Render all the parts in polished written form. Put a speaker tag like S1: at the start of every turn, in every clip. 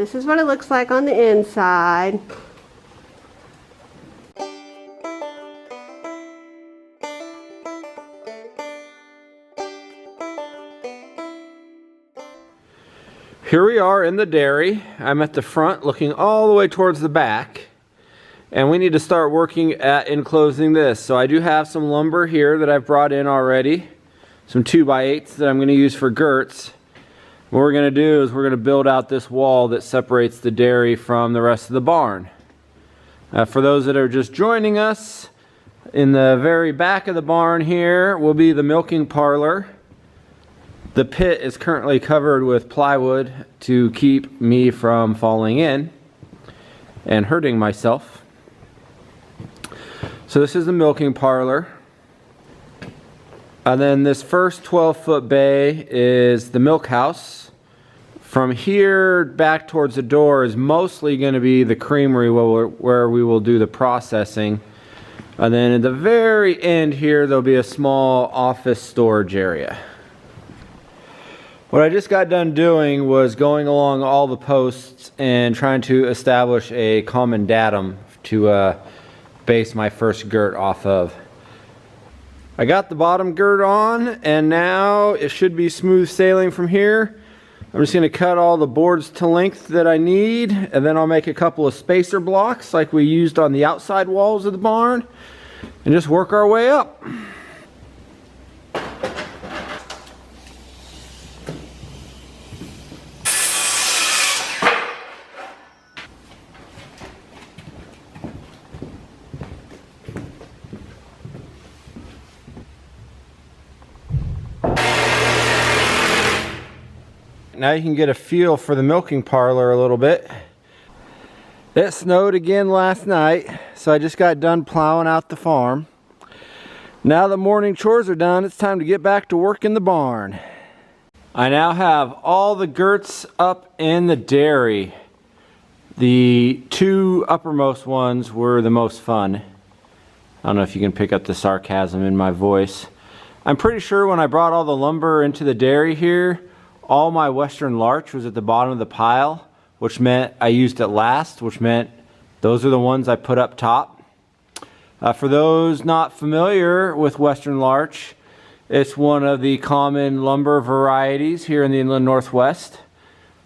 S1: This is what it looks like on the inside.
S2: Here we are in the dairy. I'm at the front looking all the way towards the back. And we need to start working at enclosing this. So I do have some lumber here that I've brought in already. Some 2x8s that I'm going to use for girts. What we're going to do is we're going to build out this wall that separates the dairy from the rest of the barn. For those that are just joining us, in the very back of the barn here will be the milking parlor. The pit is currently covered with plywood to keep me from falling in and hurting myself. So this is the milking parlor. And then this first 12-foot bay is the milk house. From here back towards the door is mostly going to be the creamery where we will do the processing. And then at the very end here there'll be a small office storage area. What I just got done doing was going along all the posts and trying to establish a common datum to base my first girt off of. I got the bottom girt on and now it should be smooth sailing from here. I'm just going to cut all the boards to length that I need, and then I'll make a couple of spacer blocks like we used on the outside walls of the barn and just work our way up. Now you can get a feel for the milking parlor a little bit. It snowed again last night, so I just got done plowing out the farm. Now the morning chores are done, it's time to get back to work in the barn. I now have all the girts up in the dairy. The two uppermost ones were the most fun. I don't know if you can pick up the sarcasm in my voice. I'm pretty sure when I brought all the lumber into the dairy here, all my western larch was at the bottom of the pile, which meant I used it last, which meant those are the ones I put up top. For those not familiar with western larch, it's one of the common lumber varieties here in the inland northwest.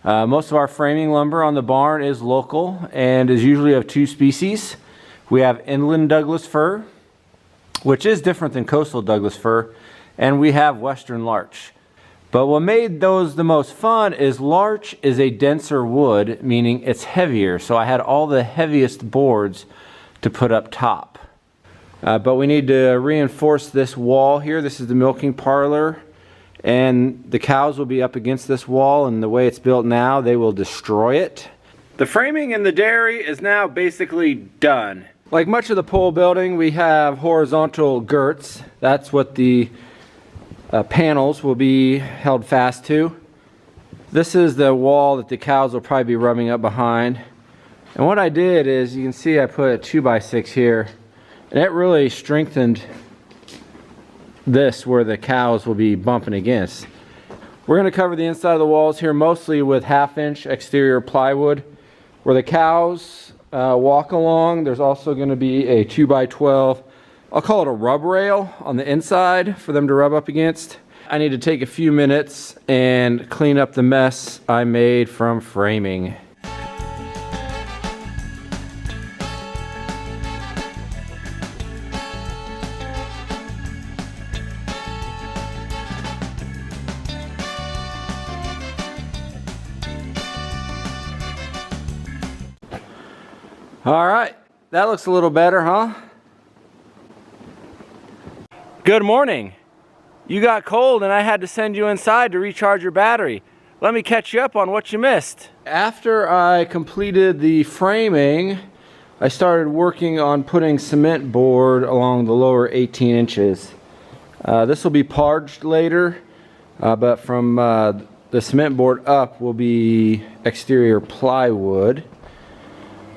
S2: Most of our framing lumber on the barn is local and is usually of two species. We have inland Douglas fir, which is different than coastal Douglas fir, and we have western larch. But what made those the most fun is larch is a denser wood, meaning it's heavier. So I had all the heaviest boards to put up top. But we need to reinforce this wall here. This is the milking parlor. And the cows will be up against this wall, and the way it's built now, they will destroy it. The framing in the dairy is now basically done. Like much of the pole building, we have horizontal girts. That's what the panels will be held fast to. This is the wall that the cows will probably be rubbing up behind. And what I did is, you can see I put a 2x6 here, and it really strengthened this where the cows will be bumping against. We're going to cover the inside of the walls here mostly with 1/2-inch exterior plywood. Where the cows walk along, there's also going to be a 2x12, I'll call it a rub rail on the inside for them to rub up against. I need to take a few minutes and clean up the mess I made from framing. All right, that looks a little better, huh? Good morning. You got cold and I had to send you inside to recharge your battery. Let me catch you up on what you missed. After I completed the framing, I started working on putting cement board along the lower 18 inches. This will be parged later, but from the cement board up will be exterior plywood.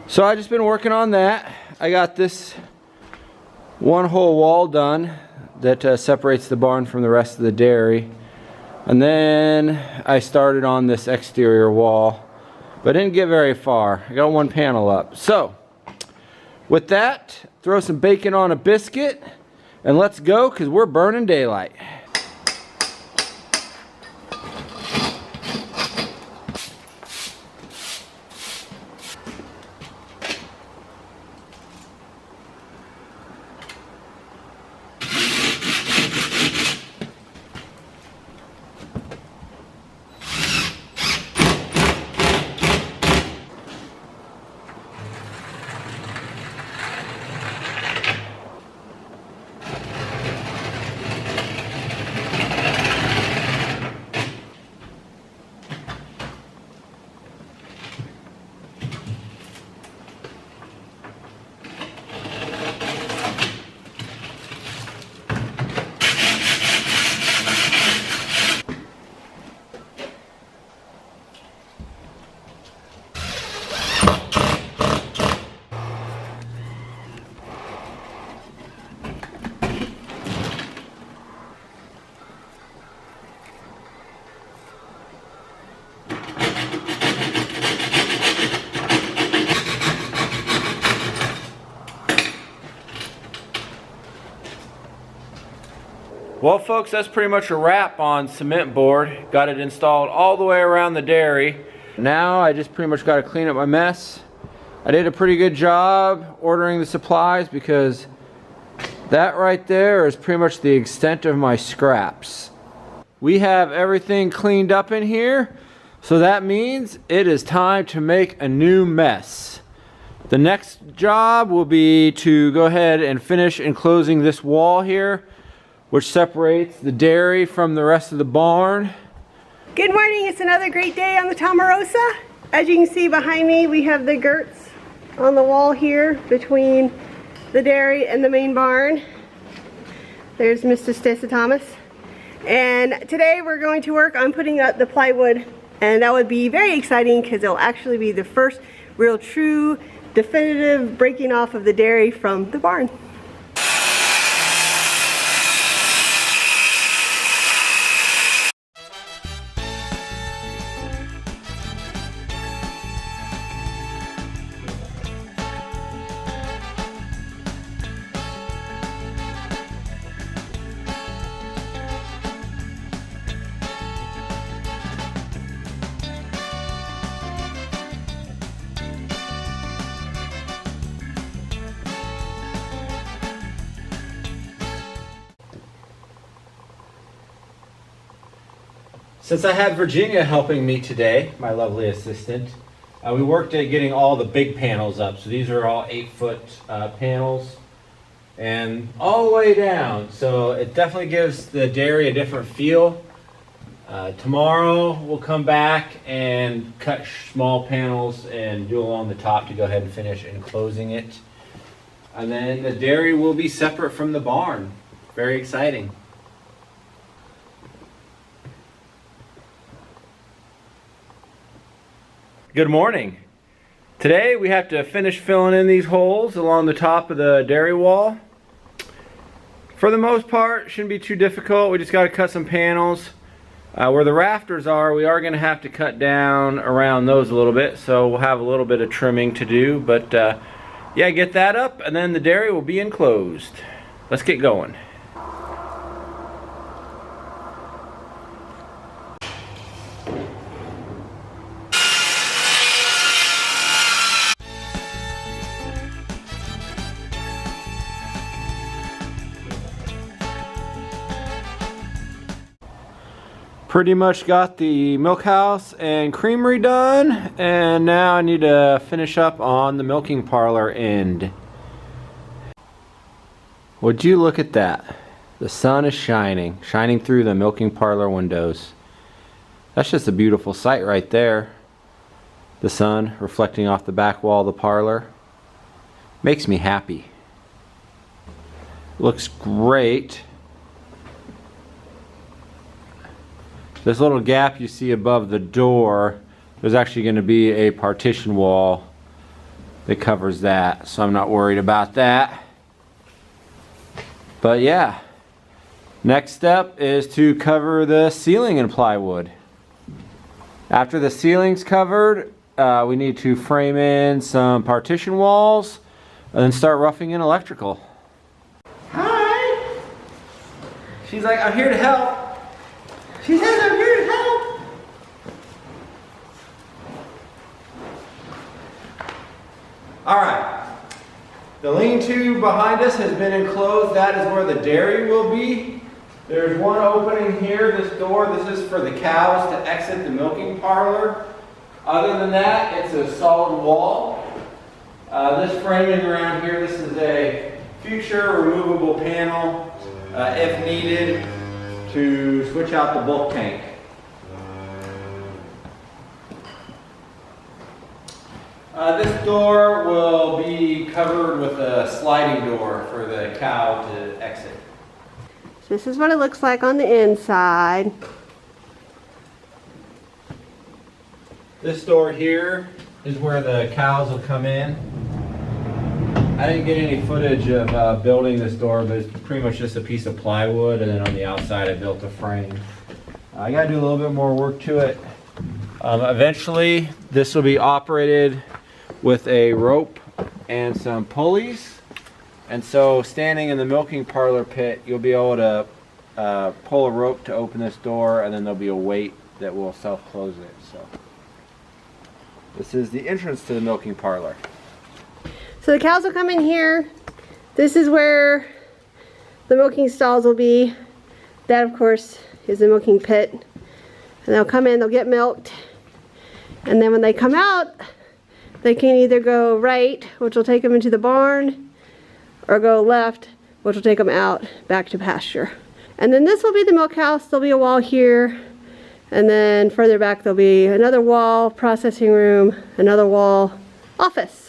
S2: So I just been working on that. I got this one whole wall done that separates the barn from the rest of the dairy. And then I started on this exterior wall. but didn't get very far. I got one panel up. So, with that, throw some bacon on a biscuit, and let's go, because we're burning daylight. Well, folks, that's pretty much a wrap on cement board. Got it installed all the way around the dairy. Now I just pretty much got to clean up my mess. I did a pretty good job ordering the supplies because that right there is pretty much the extent of my scraps. We have everything cleaned up in here, so that means it is time to make a new mess. The next job will be to go ahead and finish enclosing this wall here, which separates the dairy from the rest of the barn.
S1: Good morning, it's another great day on the Tomarosa. As you can see behind me, we have the girts on the wall here between the dairy and the main barn. There's Mr. Stacey Thomas. And today we're going to work on putting up the plywood, and that would be very exciting because it'll actually be the first real true definitive breaking off of the dairy from the barn.
S2: Since I had Virginia helping me today, my lovely assistant, we worked at getting all the big panels up. So these are all 8-foot panels and all the way down. So it definitely gives the dairy a different feel. Tomorrow we'll come back and cut small panels and do along the top to go ahead and finish enclosing it. And then the dairy will be separate from the barn. Very exciting. Good morning. Today we have to finish filling in these holes along the top of the dairy wall. For the most part, shouldn't be too difficult. We just got to cut some panels. Where the rafters are, we are going to have to cut down around those a little bit, so we'll have a little bit of trimming to do. But yeah, get that up and then the dairy will be enclosed. Let's get going. Pretty much got the milk house and creamery done, and now I need to finish up on the milking parlor end. Would you look at that? The sun is shining through the milking parlor windows. That's just a beautiful sight right there. The sun reflecting off the back wall of the parlor. Makes me happy. Looks great. This little gap you see above the door, there's actually going to be a partition wall that covers that, so I'm not worried about that. But yeah, next step is to cover the ceiling in plywood. After the ceiling's covered, we need to frame in some partition walls and then start roughing in electrical. Hi! She's like, I'm here to help. She says, I'm here to help. All right. The lean-to behind us has been enclosed. That is where the dairy will be. There's one opening here, this door. This is for the cows to exit the milking parlor. Other than that, it's a solid wall. This framing around here, this is a future removable panel, if needed, to switch out the bulk tank. This door will be covered with a sliding door for the cow to exit.
S1: So this is what it looks like on the inside.
S2: This door here is where the cows will come in. I didn't get any footage of building this door, but it's pretty much just a piece of plywood, and then on the outside I built a frame. I gotta do a little bit more work to it. Eventually this will be operated with a rope and some pulleys, and so standing in the milking parlor pit, you'll be able to pull a rope to open this door, and then there'll be a weight that will self-close it. So this is the entrance to the milking parlor.
S1: So the cows will come in here. This is where the milking stalls will be. That, of course, is the milking pit. And they'll come in, they'll get milked. And then when they come out, they can either go right, which will take them into the barn, or go left, which will take them out back to pasture. And then this will be the milk house. There'll be a wall here. And then further back there'll be another wall, processing room, another wall, office.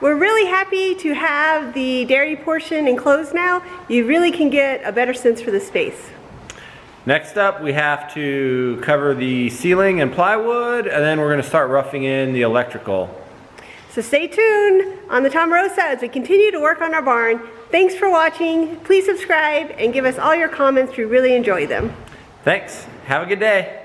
S1: We're really happy to have the dairy portion enclosed now. You really can get a better sense for the space.
S2: Next up, we have to cover the ceiling and plywood, and then we're going to start roughing in the electrical.
S1: So stay tuned on the Tomarosa as we continue to work on our barn. Thanks for watching. Please subscribe and give us all your comments. We really enjoy them.
S2: Thanks. Have a good day.